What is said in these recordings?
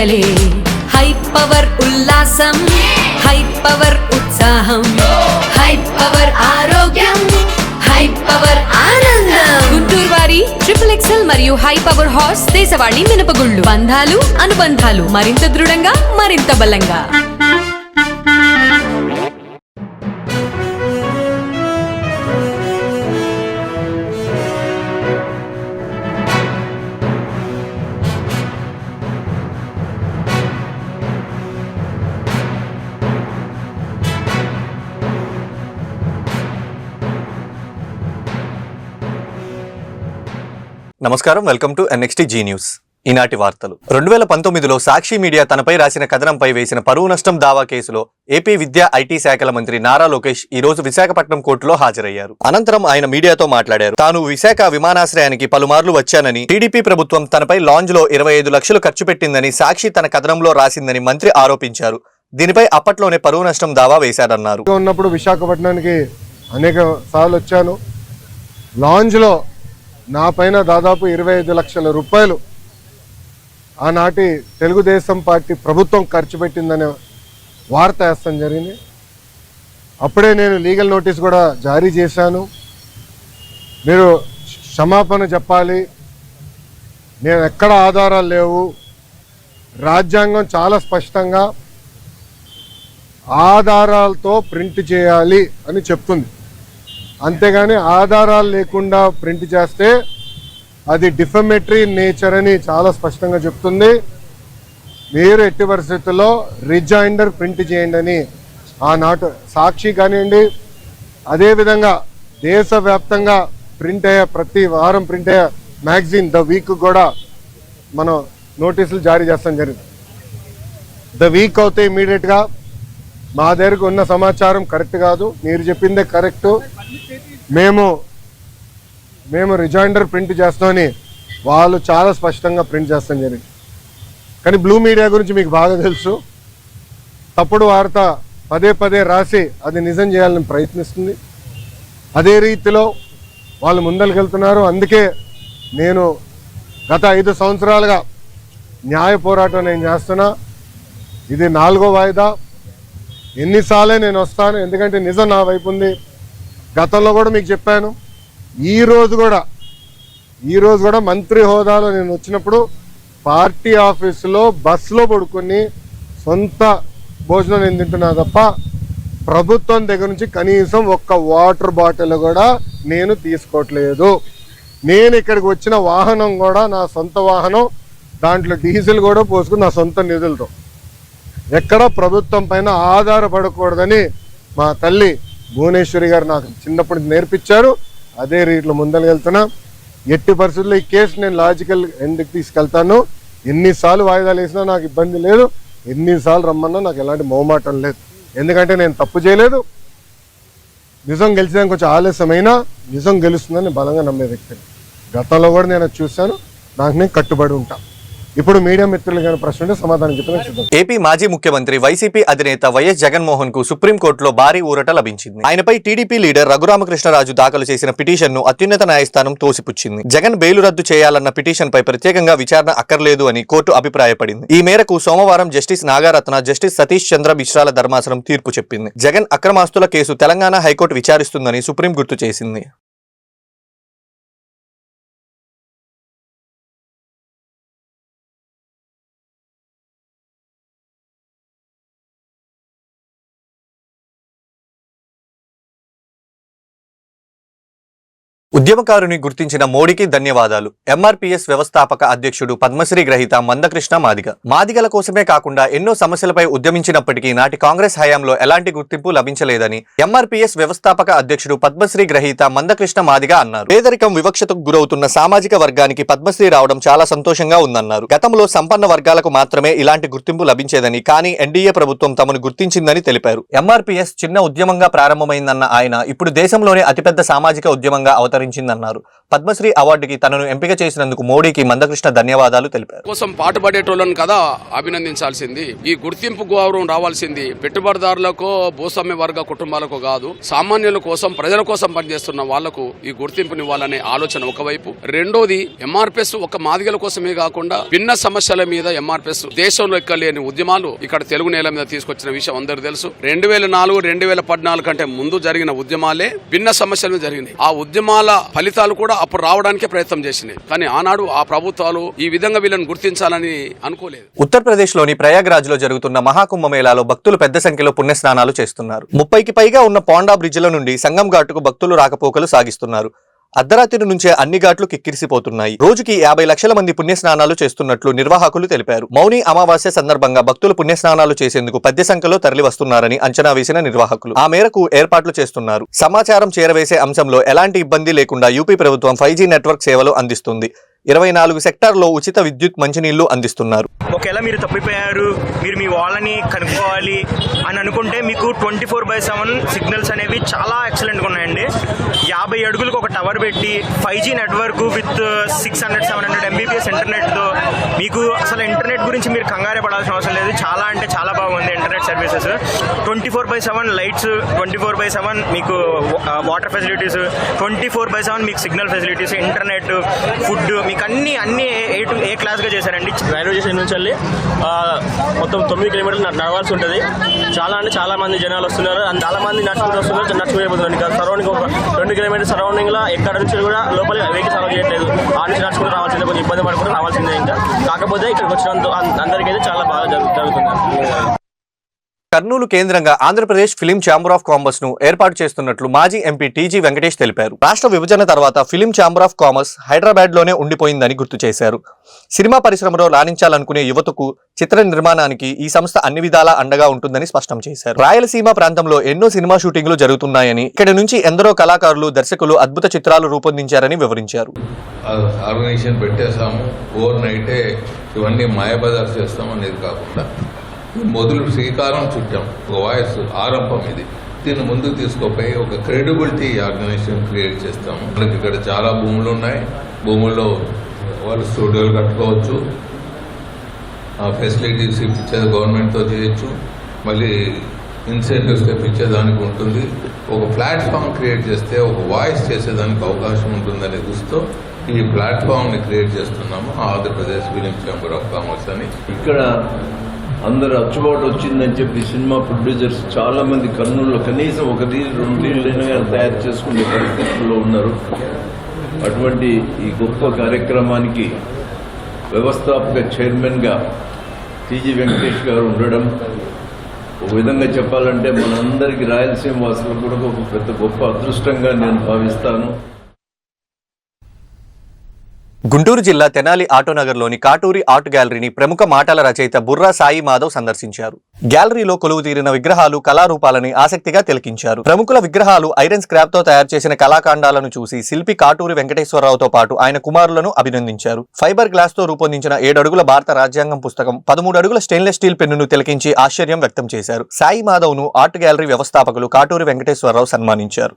పండగలే. High power ఉల్లాసం, high power ఉత్సాహం, high power ఆరోగ్యం, హై పవర్ ఆనందం. గుంటూరు వారి XXL మరియు హై పవర్ హార్స్ దేశవాళీ మినపగుళ్ళు. బంధాలు అనుబంధాలు మరింత దృఢంగా, మరింత బలంగా. నమస్కారం, welcome to NXT G news. ఈనాటి వార్తలు. 2019లో సాక్షి మీడియా తనపై రాసిన కథనంపై వేసిన పరువు నష్టం దావా కేసులో ఏపీ విద్యా ఐటీ శాఖల మంత్రి నారా లోకేష్ ఈ రోజు విశాఖపట్నం కోర్టులో హాజరయ్యారు. అనంతరం ఆయన మీడియాతో మాట్లాడారు. తాను విశాఖ విమానాశ్రయానికి పలుమార్లు వచ్చానని, టీడీపీ ప్రభుత్వం తనపై లాంజ్ లో 25 లక్షలు ఖర్చు పెట్టిందని సాక్షి తన కథనంలో రాసిందని మంత్రి ఆరోపించారు. దీనిపై అప్పట్లోనే పరువు నష్టం దావా వేశారన్నారు. ఉన్నప్పుడు విశాఖపట్నానికి అనేక సార్లు వచ్చాను. లాంజ్ లో నా పైన దాదాపు 25 లక్షల రూపాయలు ఆనాటి తెలుగుదేశం పార్టీ ప్రభుత్వం ఖర్చు పెట్టిందనే వార్త వేస్తాం జరిగింది. అప్పుడే నేను లీగల్ నోటీస్ కూడా జారీ చేశాను. మీరు క్షమాపణ చెప్పాలి, నేను ఎక్కడ ఆధారాలు లేవు, రాజ్యాంగం చాలా స్పష్టంగా ఆధారాలతో ప్రింట్ చేయాలి అని చెప్తుంది. అంతేగాని ఆధారాలు లేకుండా ప్రింట్ చేస్తే అది డిఫమేటరీ నేచర్ అని చాలా స్పష్టంగా చెప్తుంది. మీరు ఎట్టి పరిస్థితుల్లో రిజైండర్ ప్రింట్ చేయండి అని ఆనాటి సాక్షి కానివ్వండి, అదేవిధంగా దేశవ్యాప్తంగా ప్రింట్ అయ్యే ప్రతి వారం ప్రింట్ అయ్యే మ్యాగజైన్ ద వీక్ కూడా మనం నోటీసులు జారీ చేస్తాం జరిగింది. ద వీక్ అవుతే ఇమీడియట్గా మా దగ్గరకు ఉన్న సమాచారం కరెక్ట్ కాదు, మీరు చెప్పిందే కరెక్టు, మేము రిజైండర్ ప్రింట్ చేస్తామని వాళ్ళు చాలా స్పష్టంగా ప్రింట్ చేస్తాం జరిగింది. కానీ బ్లూ మీడియా గురించి మీకు బాగా తెలుసు. తప్పుడు వార్త పదే పదే రాసి అది నిజం చేయాలని ప్రయత్నిస్తుంది. అదే రీతిలో వాళ్ళు ముందరికెళ్తున్నారు. అందుకే నేను గత 5 సంవత్సరాలుగా న్యాయ పోరాటం నేను చేస్తున్నా. ఇది 4వ వాయిదా. ఎన్నిసార్లే నేను వస్తాను, ఎందుకంటే నిజం నా వైపు ఉంది. గతంలో కూడా మీకు చెప్పాను. ఈ రోజు కూడా మంత్రి హోదాలో నేను వచ్చినప్పుడు పార్టీ ఆఫీసులో బస్సులో పడుకొని సొంత భోజనం నేను తింటున్నా తప్ప ప్రభుత్వం దగ్గర నుంచి కనీసం ఒక్క వాటర్ బాటిల్ కూడా నేను తీసుకోవట్లేదు. నేను ఇక్కడికి వచ్చిన వాహనం కూడా నా సొంత వాహనం, దాంట్లో డీజిల్ కూడా పోసుకుని నా సొంత నిధులతో, ఎక్కడ ప్రభుత్వం పైన ఆధారపడకూడదని మా తల్లి భువనేశ్వరి గారు నాకు చిన్నప్పుడు నేర్పించారు. అదే రీతిలో ముందరకెళ్తున్నా. ఎట్టి పరిస్థితుల్లో ఈ కేసు నేను లాజికల్ ఎండ్కి తీసుకెళ్తాను. ఎన్నిసార్లు వాయిదాలు వేసినా నాకు ఇబ్బంది లేదు, ఎన్నిసార్లు రమ్మన్నా నాకు ఎలాంటి మొహమాటం లేదు. ఎందుకంటే నేను తప్పు చేయలేదు. నిజం గెలిచడానికి కొంచెం ఆలస్యమైనా నిజం గెలుస్తుందని బలంగా నమ్మే వ్యక్తిని. గతంలో కూడా నేను చూశాను. నాకు నేను కట్టుబడి ఉంటాను. ఇప్పుడు మీడియా మిత్రులు కానీ ప్రశ్న ఉంటే సమాధానం చెప్పిన. ఏపీ మాజీ ముఖ్యమంత్రి వైసీపీ అధినేత వైఎస్ జగన్మోహన్ కు సుప్రీంకోర్టులో భారీ ఊరట లభించింది. ఆయనపై టీడీపీ లీడర్ రఘురామకృష్ణరాజు దాఖలు చేసిన పిటిషన్ ను అత్యున్నత న్యాయస్థానం తోసిపుచ్చింది. జగన్ బెయిలు రద్దు చేయాలన్న పిటిషన్ పై ప్రత్యేకంగా విచారణ అక్కర్లేదు అని కోర్టు అభిప్రాయపడింది. ఈ మేరకు సోమవారం జస్టిస్ నాగారత్న, జస్టిస్ సతీష్ చంద్ర మిశ్రాల ధర్మాసనం తీర్పు చెప్పింది. జగన్ అక్రమాస్తుల కేసు తెలంగాణ హైకోర్టు విచారిస్తుందని సుప్రీం గుర్తు చేసింది. ఉద్యమకారుని గుర్తించిన మోడీకి ధన్యవాదాలు. ఎంఆర్పీఎస్ వ్యవస్థాపక అధ్యక్షుడు పద్మశ్రీ గ్రహీత మందకృష్ణ మాదిగ. మాదిగల కోసమే కాకుండా ఎన్నో సమస్యలపై ఉద్యమించినప్పటికీ నాటి కాంగ్రెస్ హయాంలో ఎలాంటి గుర్తింపు లభించలేదని ఎంఆర్పీఎస్ వ్యవస్థాపక అధ్యక్షుడు పద్మశ్రీ గ్రహీత మందకృష్ణ మాదిగ అన్నారు. పేదరికం, వివక్షతకు గురవుతున్న సామాజిక వర్గానికి పద్మశ్రీ రావడం చాలా సంతోషంగా ఉందన్నారు. గతంలో సంపన్న వర్గాలకు మాత్రమే ఇలాంటి గుర్తింపు లభించేదని, కానీ ఎన్డీఏ ప్రభుత్వం తమను గుర్తించిందని తెలిపారు. ఎంఆర్పీఎస్ చిన్న ఉద్యమంగా ప్రారంభమైందన్న ఆయన ఇప్పుడు దేశంలోనే అతిపెద్ద సామాజిక ఉద్యమంగా అవతరించింది వ్యవహరించిందన్నారు. పద్మశ్రీ అవార్డుకి తనను ఎంపిక చేసినందుకు మోడీకి మందకృష్ణ ధన్యవాదాలు తెలిపారు. కోసం పాటుపడేటోళ్ళను కదా అభినందించాల్సింది. ఈ గుర్తింపు గౌరవం రావాల్సింది పెట్టుబడిదారులకు, భూస్వామ్య వర్గ కుటుంబాలకు కాదు, సామాన్యుల కోసం, ప్రజల కోసం పనిచేస్తున్న వాళ్లకు ఈ గుర్తింపునివ్వాలనే ఆలోచన ఒకవైపు. రెండోది, ఎంఆర్పిఎస్ ఒక మాదిగల కోసమే కాకుండా భిన్న సమస్యల మీద ఎంఆర్పిఎస్ దేశంలో ఎక్కలేని ఉద్యమాలు ఇక్కడ తెలుగు నేల మీద తీసుకొచ్చిన విషయం అందరూ తెలుసు. 2004, 2014 కంటే ముందు జరిగిన ఉద్యమాలే భిన్న సమస్యల మీద జరిగినాయి. ఆ ఉద్యమాల ఫలితాలు కూడా అప్పుడు రావడానికే ప్రయత్నం చేసినాయి. కానీ ఆనాడు ఆ ప్రభుత్వాలు ఈ విధంగా వీళ్ళని గుర్తించాలని అనుకోలేదు. ఉత్తరప్రదేశ్ లోని ప్రయాగ్రాజ్ లో జరుగుతున్న మహాకుంభమేళాలో భక్తులు పెద్ద సంఖ్యలో పుణ్యస్నానాలు చేస్తున్నారు. 30కి పైగా ఉన్న పోండా బ్రిడ్జిల నుండి సంగం ఘాటుకు భక్తులు రాకపోకలు సాగిస్తున్నారు. అర్ధరాత్రి నుంచే అన్ని ఘాట్లు కిక్కిరిసిపోతున్నాయి. రోజుకి 50 లక్షల మంది పుణ్యస్నానాలు చేస్తున్నట్లు నిర్వాహకులు తెలిపారు. మౌని అమావాస్య సందర్భంగా భక్తులు పుణ్యస్నానాలు చేసేందుకు పెద్ద సంఖ్యలో తరలి వస్తున్నారని అంచనా వేసిన నిర్వాహకులు ఆ మేరకు ఏర్పాట్లు చేస్తున్నారు. సమాచారం చేరవేసే అంశంలో ఎలాంటి ఇబ్బంది లేకుండా యూపీ ప్రభుత్వం 5G నెట్వర్క్ సేవలు అందిస్తుంది. 24 సెక్టార్లో ఉచిత విద్యుత్, మంచినీళ్లు అందిస్తున్నారు. ఒకవేళ మీరు తప్పిపోయారు, మీరు మీ వాళ్ళని కనుక్కోవాలి అని అనుకుంటే మీకు 24/7 సిగ్నల్స్ అనేవి చాలా ఎక్సలెంట్గా ఉన్నాయండి. 50 అడుగులకు ఒక టవర్ పెట్టి 5G నెట్వర్క్ విత్ 600-700 MBPS ఇంటర్నెట్తో మీకు అసలు ఇంటర్నెట్ గురించి మీరు కంగారే పడాల్సిన అవసరం లేదు. చాలా అంటే చాలా బాగుంది ఇంటర్నెట్ సర్వీసెస్. 24/7 లైట్స్, 24/7 మీకు వాటర్ ఫెసిలిటీస్, 24/7 మీకు సిగ్నల్ ఫెసిలిటీస్, ఇంటర్నెట్, ఫుడ్, మీకు అన్ని ఏ క్లాస్గా చేశారండి. రైల్వే స్టేషన్ నుంచి వెళ్ళి మొత్తం 9 కిలోమీటర్లు నడవాల్సి ఉంటుంది. చాలా అంటే చాలా మంది జనాలు వస్తున్నారు. చాలా మంది నడుచుకుంటూ వస్తున్నారు, నడుచుకుపోతున్నారు. ఇంకా సరౌండింగ్ ఒక 2 కిలోమీటర్ సరౌండింగ్ లో ఎక్కడ నుంచి కూడా లోపల వెహికల్స్ అలౌ చేయట్లేదు. ఆ నుంచి నడుచుకుంటూ రావాల్సిందే, కొంచెం ఇబ్బంది పడుకుంటూ రావాల్సిందే. ఇంకా కాకపోతే ఇక్కడికి వచ్చినందుకు అందరికీ చాలా బాగా జరుగుతుంది. కర్నూలు కేంద్రంగా Andhra Pradesh film chamber of commerce ను ఏర్పాటు చేస్తున్నట్లు మాజీ ఎంపీ టీజీ వెంకటేష్ తెలిపారు. రాష్ట్ర విభజన తర్వాత film chamber of commerce Hyderabad లోనే ఉండిపోయిందని గుర్తు చేశారు. సినిమా పరిశ్రమలో రాణించాలనుకునే యువతకు చిత్ర నిర్మాణానికి ఈ సంస్థ అన్ని విధాలా అండగా ఉంటుందని స్పష్టం చేశారు. రాయలసీమ ప్రాంతంలో ఎన్నో సినిమా షూటింగ్లు జరుగుతున్నాయని, ఇక్కడి నుంచి ఎందరో కళాకారులు, దర్శకులు అద్భుత చిత్రాలు రూపొందించారని వివరించారు. ఆర్గనైజేషన్ పెట్టేసాము, ఓవర్ నైటే ఇవన్నీ మాయాబజార్ చేస్తాం అనేది కాకుండా మొదలు శ్రీకారం చుట్టాం. ఒక వాయిస్ ఆరంభం ఇది. దీన్ని ముందుకు తీసుకుపోయి ఒక క్రెడిబిలిటీ ఆర్గనైజేషన్ క్రియేట్ చేస్తాము. మనకి ఇక్కడ చాలా భూములు ఉన్నాయి. భూముల్లో వాళ్ళు స్టూడియోలు కట్టుకోవచ్చు, ఫెసిలిటీస్ ఇప్పించేది గవర్నమెంట్తో చేయొచ్చు, మళ్ళీ ఇన్సెంటివ్స్ తెప్పించేదానికి ఉంటుంది. ఒక ప్లాట్ఫామ్ క్రియేట్ చేస్తే ఒక వాయిస్ చేసేదానికి అవకాశం ఉంటుందనే దృష్టితో ఈ ప్లాట్ఫామ్ని క్రియేట్ చేస్తున్నాము. Andhra Pradesh film chamber of commerce అని. ఇక్కడ అందరు అచ్చుబాటు వచ్చిందని చెప్పి సినిమా ప్రొడ్యూసర్స్ చాలా మంది కర్నూలులో కనీసం 1-2 రీళ్ళైనా తయారు చేసుకునే పరిస్థితుల్లో ఉన్నారు. అటువంటి ఈ గొప్ప కార్యక్రమానికి వ్యవస్థాపక చైర్మన్గా టీజీ వెంకటేష్ గారు ఉండడం ఒక విధంగా చెప్పాలంటే మనందరికీ రాయలసీమ వాసులకు కూడా ఒక పెద్ద గొప్ప అదృష్టంగా నేను భావిస్తాను. గుంటూరు జిల్లా తెనాలి ఆటోనగర్లోని కాటూరి ఆర్ట్ గ్యాలరీని ప్రముఖ మాటల రచయిత బుర్రా సాయి మాధవ్ సందర్శించారు. గ్యాలరీలో కొలువు తీరిన విగ్రహాలు, కళారూపాలని ఆసక్తిగా తిలకించారు. ప్రముఖుల విగ్రహాలు, ఐరన్ స్క్రాప్ తో తయారు చేసిన కళాఖండాలను చూసి శిల్పి కాటూరి వెంకటేశ్వరరావుతో పాటు ఆయన కుమారులను అభినందించారు. ఫైబర్ గ్లాస్ తో రూపొందించిన 7 అడుగుల భారత రాజ్యాంగం పుస్తకం, 13 అడుగుల స్టెయిన్లెస్ స్టీల్ పెన్నును తిలకించి ఆశ్చర్యం వ్యక్తం చేశారు. సాయి మాధవ్ ను ఆర్ట్ గ్యాలరీ వ్యవస్థాపకులు కాటూరి వెంకటేశ్వరరావు సన్మానించారు.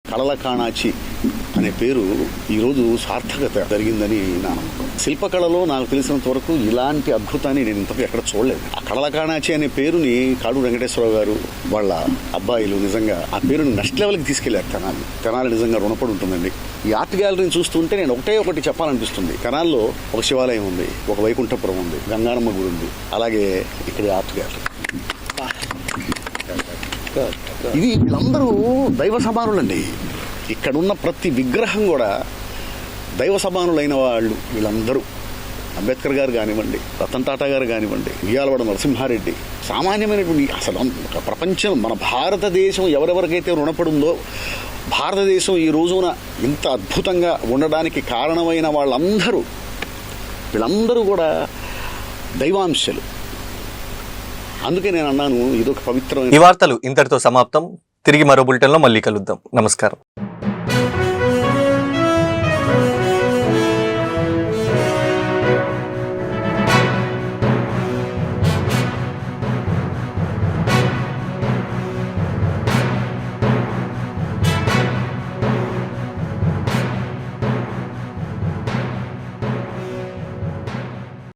కళల కాణాచి అనే పేరు ఈరోజు సార్థకత జరిగిందని నా నమ్మకం. శిల్పకళలో నాకు తెలిసినంత వరకు ఇలాంటి అద్భుతాన్ని నేను ఇంతకు ఎక్కడ చూడలేదు. ఆ కళల కాణాచి అనే పేరుని కాటూరి వెంకటేశ్వరరావు గారు వాళ్ళ అబ్బాయిలు నిజంగా ఆ పేరుని నెక్స్ట్ లెవెల్కి తీసుకెళ్లారు. తెనాలి నిజంగా రుణపడి ఉంటుందండి. ఈ ఆర్ట్ గ్యాలరీని చూస్తుంటే నేను ఒకటి చెప్పాలనిపిస్తుంది. తెనాల్లో ఒక శివాలయం ఉంది, ఒక వైకుంఠపురం ఉంది, గంగానమ్మ గుడి ఉంది, అలాగే ఇక్కడ ఆర్ట్ గ్యాలరీ. ఇది వీళ్ళందరూ దైవ సమానులండి. ఇక్కడున్న ప్రతి విగ్రహం కూడా దైవ సమానులైన వాళ్ళు వీళ్ళందరూ. అంబేద్కర్ గారు కానివ్వండి, రతన్ టాటా గారు కానివ్వండి, ఉయ్యాలవాడ నరసింహారెడ్డి, సామాన్యమైనటువంటి అసలు ప్రపంచం మన భారతదేశం ఎవరెవరికైతే రుణపడుందో, భారతదేశం ఈ రోజున ఇంత అద్భుతంగా ఉండడానికి కారణమైన వీళ్ళందరూ కూడా దైవాంశలు. అందుకే నేను అన్నాను ఇదొక పవిత్రమైన. ఈ వార్తలు ఇంతటితో సమాప్తం. తిరిగి మరో బులెటిన్లో మళ్ళీ కలుద్దాం. నమస్కారం.